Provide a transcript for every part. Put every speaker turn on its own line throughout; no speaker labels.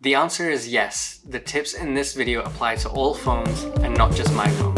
The answer is yes. The tips in this video apply to all phones and not just my phone.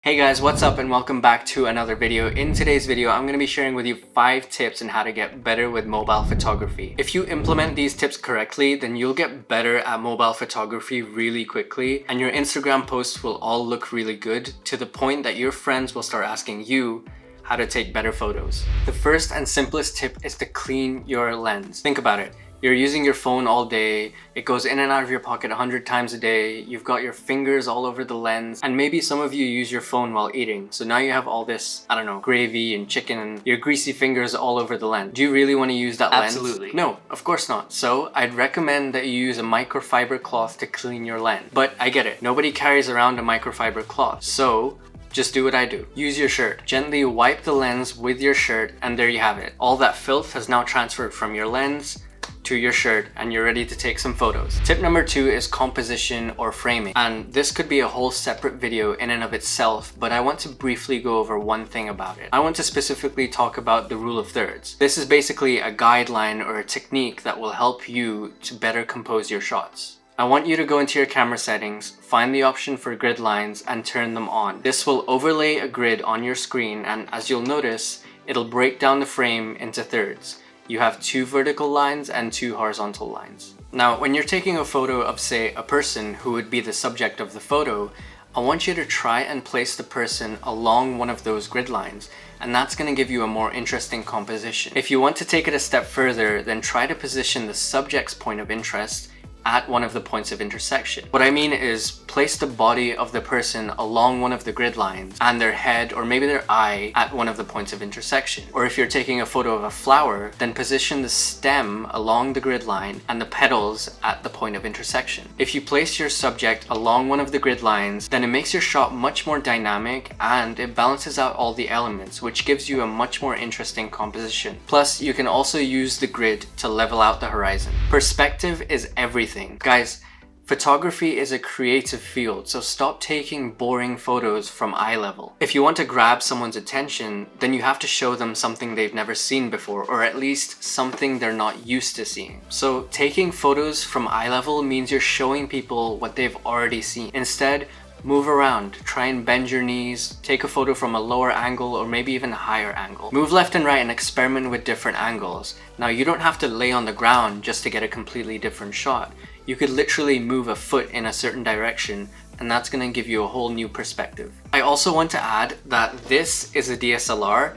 Hey guys, what's up and welcome back to another video. In today's video, I'm going to be sharing with you 5 tips on how to get better with mobile photography. If you implement these tips correctly, then you'll get better at mobile photography really quickly and your Instagram posts will all look really good to the point that your friends will start asking you how to take better photos. The first and simplest tip is to clean your lens. Think about it. You're using your phone all day, it goes in and out of your pocket 100 times a day, you've got your fingers all over the lens, and maybe some of you use your phone while eating. So now you have all this, I don't know, gravy and chicken and your greasy fingers all over the lens. Do you really want to use that lens?
Absolutely.
No, of course not. So I'd recommend that you use a microfiber cloth to clean your lens. But I get it, nobody carries around a microfiber cloth. So just do what I do. Use your shirt. Gently wipe the lens with your shirt and there you have it. All that filth has now transferred from your lens to your shirt and you're ready to take some photos. Tip number 2 is composition or framing. And this could be a whole separate video in and of itself, but I want to briefly go over one thing about it. I want to specifically talk about the rule of thirds. This is basically a guideline or a technique that will help you to better compose your shots. I want you to go into your camera settings, find the option for grid lines and turn them on. This will overlay a grid on your screen and as you'll notice, it'll break down the frame into thirds. You have 2 vertical lines and 2 horizontal lines. Now, when you're taking a photo of, say, a person who would be the subject of the photo, I want you to try and place the person along one of those grid lines, and that's going to give you a more interesting composition. If you want to take it a step further, then try to position the subject's point of interest at one of the points of intersection. What I mean is place the body of the person along one of the grid lines and their head or maybe their eye at one of the points of intersection. Or if you're taking a photo of a flower, then position the stem along the grid line and the petals at the point of intersection. If you place your subject along one of the grid lines, then it makes your shot much more dynamic and it balances out all the elements, which gives you a much more interesting composition. Plus, you can also use the grid to level out the horizon. Perspective is everything. Guys, photography is a creative field, so stop taking boring photos from eye level. If you want to grab someone's attention, then you have to show them something they've never seen before, or at least something they're not used to seeing. So taking photos from eye level means you're showing people what they've already seen. Instead, move around, try and bend your knees, take a photo from a lower angle or maybe even a higher angle. Move left and right and experiment with different angles. Now you don't have to lay on the ground just to get a completely different shot. You could literally move a foot in a certain direction and that's going to give you a whole new perspective. I also want to add that this is a DSLR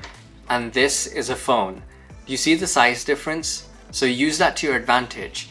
and this is a phone. You see the size difference? So use that to your advantage.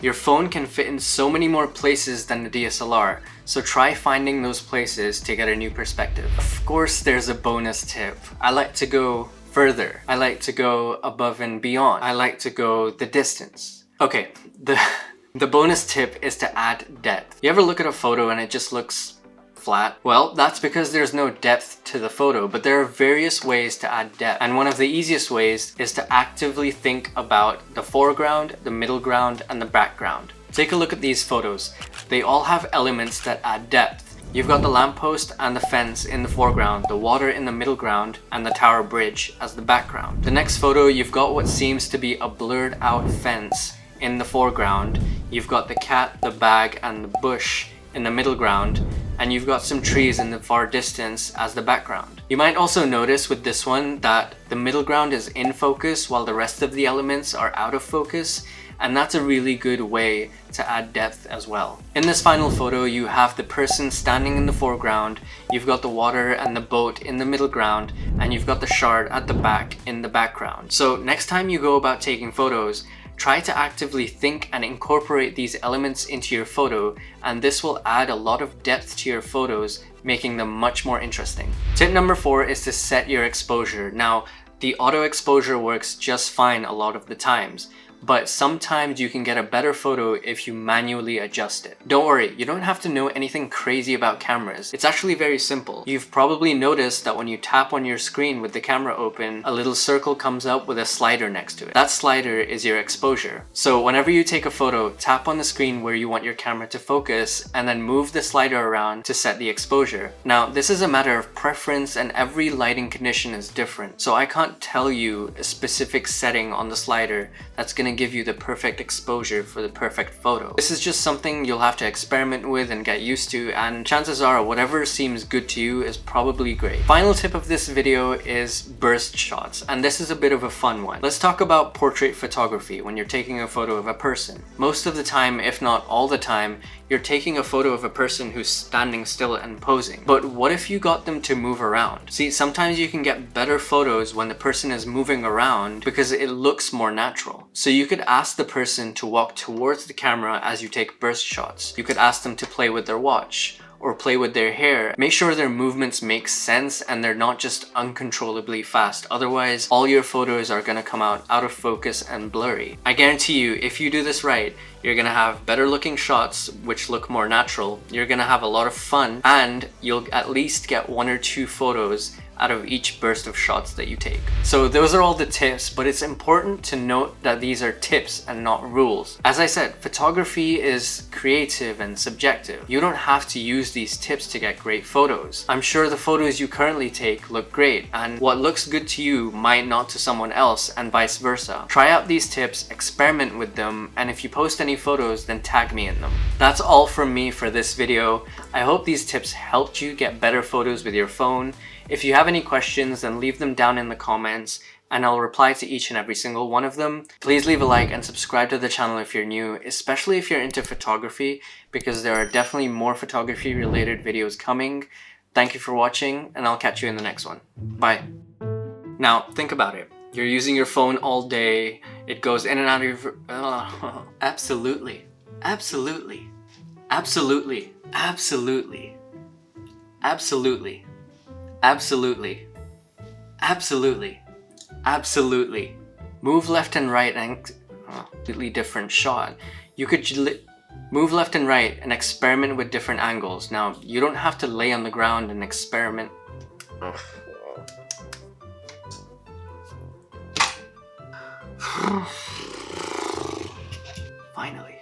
Your phone can fit in so many more places than the DSLR, so try finding those places to get a new perspective. Of course, there's a bonus tip. I like to go further. I like to go above and beyond. I like to go the distance. Okay, the bonus tip is to add depth. You ever look at a photo and it just looks flat? Well, that's because there's no depth to the photo, but there are various ways to add depth. And one of the easiest ways is to actively think about the foreground, the middle ground, and the background. Take a look at these photos. They all have elements that add depth. You've got the lamppost and the fence in the foreground, the water in the middle ground, and the tower bridge as the background. The next photo, you've got what seems to be a blurred out fence in the foreground. You've got the cat, the bag, and the bush in the middle ground, and you've got some trees in the far distance as the background. You might also notice with this one that the middle ground is in focus while the rest of the elements are out of focus, and that's a really good way to add depth as well. In this final photo, you have the person standing in the foreground, you've got the water and the boat in the middle ground, and you've got the shard at the back in the background. So next time you go about taking photos, try to actively think and incorporate these elements into your photo, and this will add a lot of depth to your photos, making them much more interesting. Tip number 4 is to set your exposure. Now, the auto exposure works just fine a lot of the times, but sometimes you can get a better photo if you manually adjust it. Don't worry, you don't have to know anything crazy about cameras. It's actually very simple. You've probably noticed that when you tap on your screen with the camera open, a little circle comes up with a slider next to it. That slider is your exposure. So whenever you take a photo, tap on the screen where you want your camera to focus and then move the slider around to set the exposure. Now, this is a matter of preference and every lighting condition is different. So I can't tell you a specific setting on the slider that's going to give you the perfect exposure for the perfect photo. This is just something you'll have to experiment with and get used to, and chances are whatever seems good to you is probably great. Final tip of this video is burst shots, and this is a bit of a fun one. Let's talk about portrait photography when you're taking a photo of a person. Most of the time, if not all the time, you're taking a photo of a person who's standing still and posing. But what if you got them to move around? See, sometimes you can get better photos when the person is moving around because it looks more natural. So you could ask the person to walk towards the camera as you take burst shots. You could ask them to play with their watch or play with their hair. Make sure their movements make sense and they're not just uncontrollably fast. Otherwise, all your photos are gonna come out of focus and blurry. I guarantee you, if you do this right, you're gonna have better looking shots which look more natural. You're gonna have a lot of fun, and you'll at least get 1 or 2 photos out of each burst of shots that you take. So those are all the tips, but it's important to note that these are tips and not rules. As I said, photography is creative and subjective. You don't have to use these tips to get great photos. I'm sure the photos you currently take look great, and what looks good to you might not to someone else, and vice versa. Try out these tips, experiment with them, and if you post any photos, then tag me in them. That's all from me for this video. I hope these tips helped you get better photos with your phone. If you have any questions, then leave them down in the comments and I'll reply to each and every single one of them. Please leave a like and subscribe to the channel if you're new, especially if you're into photography, because there are definitely more photography related videos coming. Thank you for watching, and I'll catch you in the next one. Bye. Now, think about it. You're using your phone all day. It goes in and out of your... Absolutely. Absolutely. Absolutely. Absolutely. Absolutely. Absolutely. Absolutely. Absolutely. Move left and right and... completely different shot. You could move left and right and experiment with different angles. Now, you don't have to lay on the ground and experiment. Finally.